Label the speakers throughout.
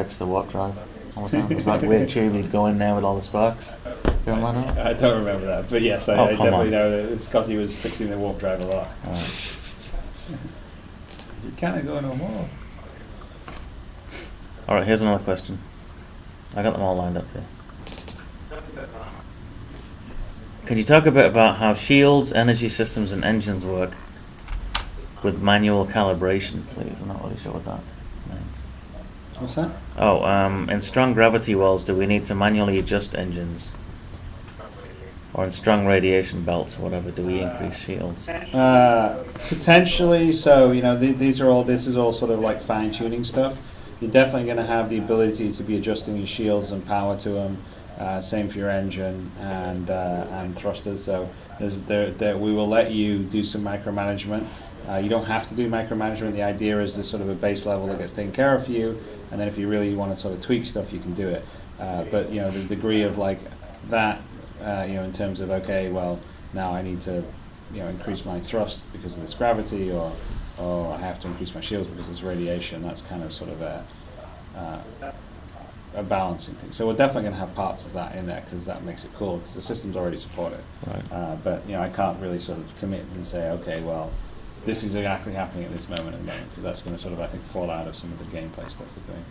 Speaker 1: fix the warp drive all the time. It was like weird tube, you'd go in there with all the sparks. You remember that?
Speaker 2: I don't remember that, but yes, I definitely know that Scotty was fixing the warp drive a lot.
Speaker 1: Right.
Speaker 2: You can't go no more.
Speaker 1: Alright, here's another question. I got them all lined up here. Could you talk a bit about how shields, energy systems, and engines work with manual calibration, please? I'm not really sure what that means.
Speaker 2: What's that?
Speaker 1: Oh, in strong gravity wells, do we need to manually adjust engines? Or in strong radiation belts or whatever, do we increase shields?
Speaker 2: Potentially. So this is all sort of like fine tuning stuff. You're definitely going to have the ability to be adjusting your shields and power to them. Same for your engine and thrusters. So we will let you do some micromanagement. You don't have to do micromanagement. The idea is there's sort of a base level that gets taken care of for you, and then if you really want to sort of tweak stuff, you can do it. But the degree of like that, in terms of okay, well now I need to increase my thrust because of this gravity, or I have to increase my shields because of this radiation. That's kind of sort of a balancing thing. So we're definitely going to have parts of that in there because that makes it cool because the systems already support it.
Speaker 1: Right.
Speaker 2: But I can't really sort of commit and say, okay, well, this is exactly happening at this moment because that's going to sort of, I think, fall out of some of the gameplay stuff we're doing.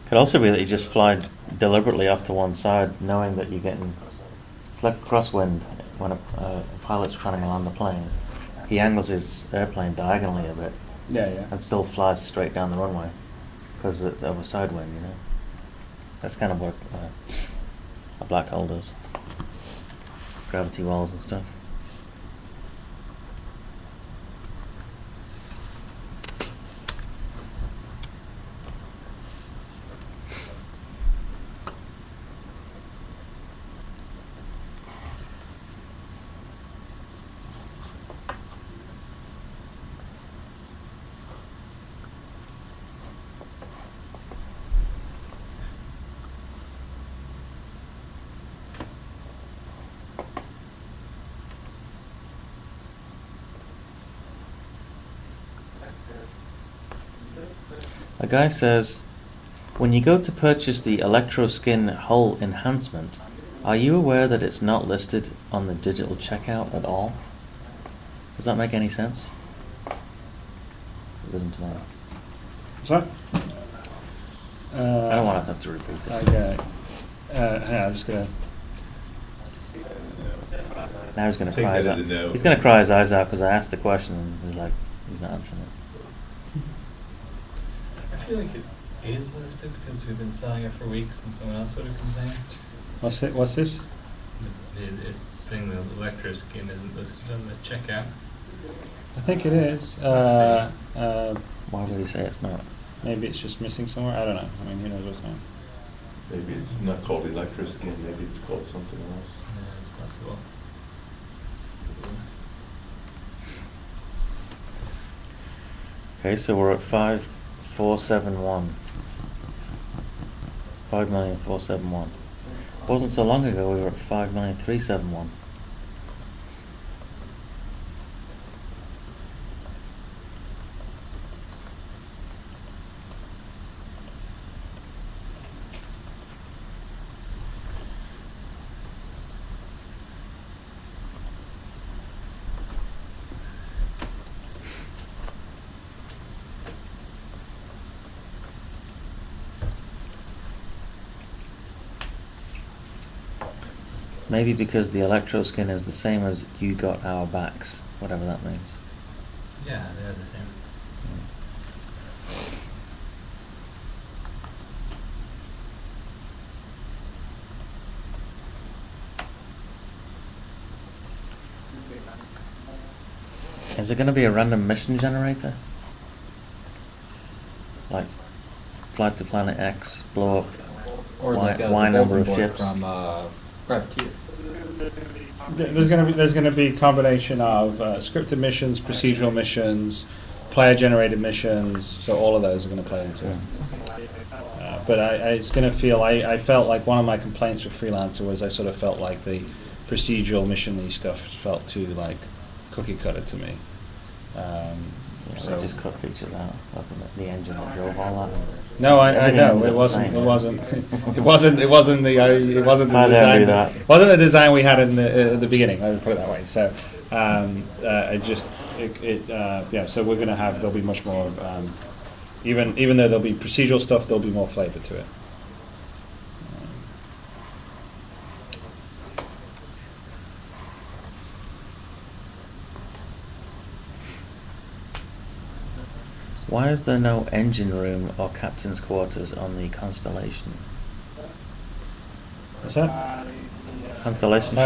Speaker 1: Could also be that you just fly deliberately off to one side, knowing that you're getting flipped crosswind when a pilot's trying to land the plane. He angles his airplane diagonally a bit, and still flies straight down the runway because of a side wind. That's kind of what a black hole does. Gravity wells and stuff. A guy says, when you go to purchase the electro-skin hull enhancement, are you aware that it's not listed on the digital checkout at all? Does that make any sense? It doesn't to me.
Speaker 2: What's that?
Speaker 1: I don't want to have to repeat it.
Speaker 2: Okay. I'm just going to...
Speaker 1: Now he's going to cry his eyes. He's going to cry his eyes out because I asked the question and he's not answering it.
Speaker 3: I feel like it is listed because we've been selling it for weeks and someone else would have complained.
Speaker 2: What's this?
Speaker 3: It's saying the electro skin isn't listed on the checkout.
Speaker 2: I think it is.
Speaker 1: Why would he say it's not?
Speaker 2: Maybe it's just missing somewhere. I don't know. I mean, who knows what's going on.
Speaker 4: Maybe it's not called electroskin. Maybe it's called something else.
Speaker 3: Yeah, it's possible.
Speaker 1: Okay, so we're at 5,471. 5,471. It wasn't so long ago we were at 5,371. Maybe because the electro skin is the same as you got our backs, whatever that means.
Speaker 3: Yeah, they're the same.
Speaker 1: Is it going to be a random mission generator? Like, fly to planet X, blow up
Speaker 5: or like
Speaker 1: Y number of ships?
Speaker 5: From Privateer.
Speaker 2: There's going to be a combination of scripted missions, procedural missions, player-generated missions. So all of those are going to play into it. But it's going to feel. I felt like one of my complaints with Freelancer was I sort of felt like the procedural mission-y stuff felt too like cookie cutter to me.
Speaker 1: So just cut features out of the engine that drove all that.
Speaker 2: No, I
Speaker 1: Everything
Speaker 2: know
Speaker 1: ended
Speaker 2: it
Speaker 1: up
Speaker 2: wasn't.
Speaker 1: the
Speaker 2: It
Speaker 1: same.
Speaker 2: wasn't. It wasn't. It wasn't the. It wasn't the
Speaker 1: How dare
Speaker 2: design.
Speaker 1: do that?
Speaker 2: Wasn't the design we had in the beginning. Let me put it that way. So, it just. Yeah. So we're going to have. There'll be much more. Even though there'll be procedural stuff, there'll be more flavor to it.
Speaker 1: Why is there no engine room or captain's quarters on the Constellation?
Speaker 2: What's that?
Speaker 1: Constellation ship?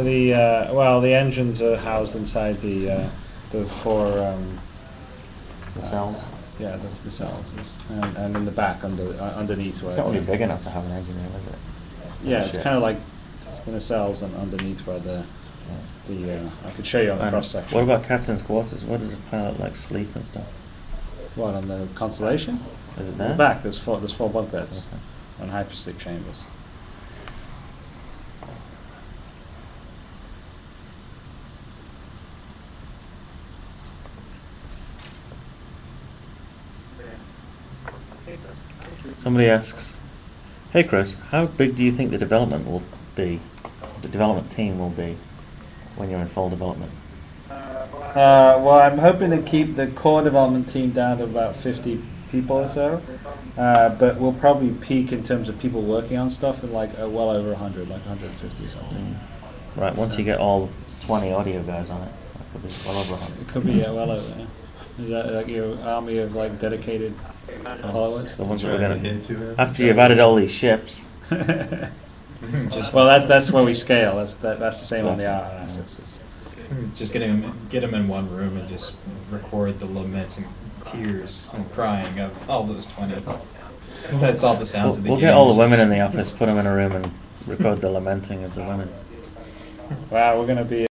Speaker 2: The engines are housed inside the four.
Speaker 1: The cells?
Speaker 2: Yeah, the cells, and in the back underneath.
Speaker 1: It's not really big enough to have an engine room, is it?
Speaker 2: Yeah,
Speaker 1: As a
Speaker 2: it's
Speaker 1: ship.
Speaker 2: kind of like it's the nacelles and underneath where I could show you on the
Speaker 1: And
Speaker 2: cross section.
Speaker 1: what about captain's quarters? What does a pilot like sleep and stuff?
Speaker 2: What on the Constellation?
Speaker 1: Is it
Speaker 2: In
Speaker 1: there?
Speaker 2: the back, there's four bunk beds
Speaker 1: Okay.
Speaker 2: and hypersleep chambers.
Speaker 1: Somebody asks, "Hey Chris, how big do you think the development will be? The development team will be when you're in full development?"
Speaker 2: Well, I'm hoping to keep the core development team down to about 50 people or so, but we'll probably peak in terms of people working on stuff at well over 100, like 150 or something.
Speaker 1: Right. Once
Speaker 2: So-
Speaker 1: you get all 20 audio guys on it, that could be well over 100.
Speaker 2: It could be well over. Yeah. Is that like your army of dedicated followers?
Speaker 1: The ones that
Speaker 4: Trying
Speaker 1: we're
Speaker 4: to
Speaker 1: gonna.
Speaker 4: hint to it.
Speaker 1: After you've added all these ships,
Speaker 2: Well, that's where we scale. That's the same on the assets.
Speaker 5: Just get them in one room and just record the laments and tears and crying of all those 20. That's all the sounds of the
Speaker 1: we'll
Speaker 5: games.
Speaker 1: get all the women in the office, put them in a room, and record the lamenting of the women.
Speaker 2: Wow, we're going to be